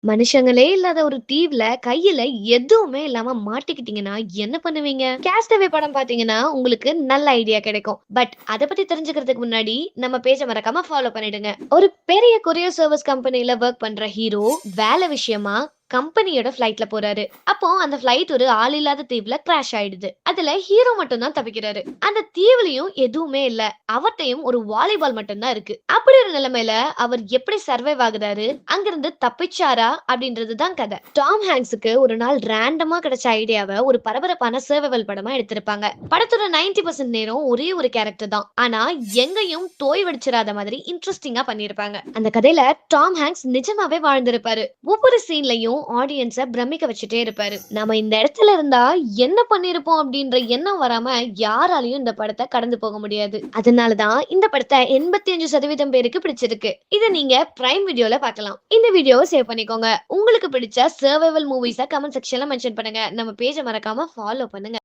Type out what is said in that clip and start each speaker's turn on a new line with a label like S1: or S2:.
S1: மனுஷங்களே இல்லாத ஒரு தீவுல கையில எதுவுமே இல்லாம மாட்டிக்கிட்டீங்கன்னா என்ன பண்ணுவீங்க? கேஸ்டவே படம் பாத்தீங்கன்னா உங்களுக்கு நல்ல ஐடியா கிடைக்கும். பட் அத பத்தி தெரிஞ்சுக்கிறதுக்கு முன்னாடி நம்ம பேஜ மறக்காம ஃபாலோ பண்ணிடுங்க. ஒரு பெரிய கொரியர் சர்வீஸ் கம்பெனில ஒர்க் பண்ற ஹீரோ வேலை விஷயமா கம்பெனியோட ஃபிளைட்ல போறாரு. அப்போ அந்த ஃபிளைட் ஒரு ஆள் இல்லாத தீவுல கிராஷ் ஆயிடுது. அதுல ஹீரோ மட்டும் தான் தப்பிக்கிறாரு. அந்த தீவுலயும் எதுவுமே இல்ல. அவர்ட்டயும் ஒரு வாலிபால் மட்டும் தான் இருக்கு. அப்படி ஒரு நிலைமையில அவர் எப்படி சர்வைவ் ஆகுறாரு, அங்கிருந்து தப்பிச்சாரா அப்படின்றது தான் கதை. டாம் ஹாங்க்ஸுக்கு ஒரு நாள் ரேண்டமா கிடைச்ச ஐடியாவை ஒரு பரபரப்பான சர்வைவல் படமா எடுத்திருப்பாங்க. படத்தோட 90% நேரம் ஒரே ஒரு கேரக்டர் தான். ஆனா எங்கேயும் தோய் வடிச்சிடாத மாதிரி இன்ட்ரெஸ்டிங்கா பண்ணிருப்பாங்க. அந்த கதையில டாம் ஹாங்க்ஸ் நிஜமாவே வாழ்ந்திருப்பாரு. ஒவ்வொரு சீன்லயும் ஆடியன்ஸ பிரமிக்க வச்சுட்டே இருப்பாரு. நாம இந்த இடத்துல இருந்தா என்ன பண்ணிருப்போம் அப்படின்ற எண்ணம் வராம யாராலையும் இந்த படத்தை கடந்து போக முடியாது. அதனாலதான் இந்த படத்தை 85% பேருக்கு பிடிச்சிருக்கு. இத நீங்க பிரைம் வீடியோல பார்க்கலாம். இந்த வீடியோவை சேவ் பண்ணிக்கோங்க. உங்களுக்கு பிடிச்ச சர்வைவல் மூவிஸ கமெண்ட் செக்ஷன்ல மென்ஷன் பண்ணுங்க. நம்ம பேஜை மறக்காம ஃபாலோ பண்ணுங்க.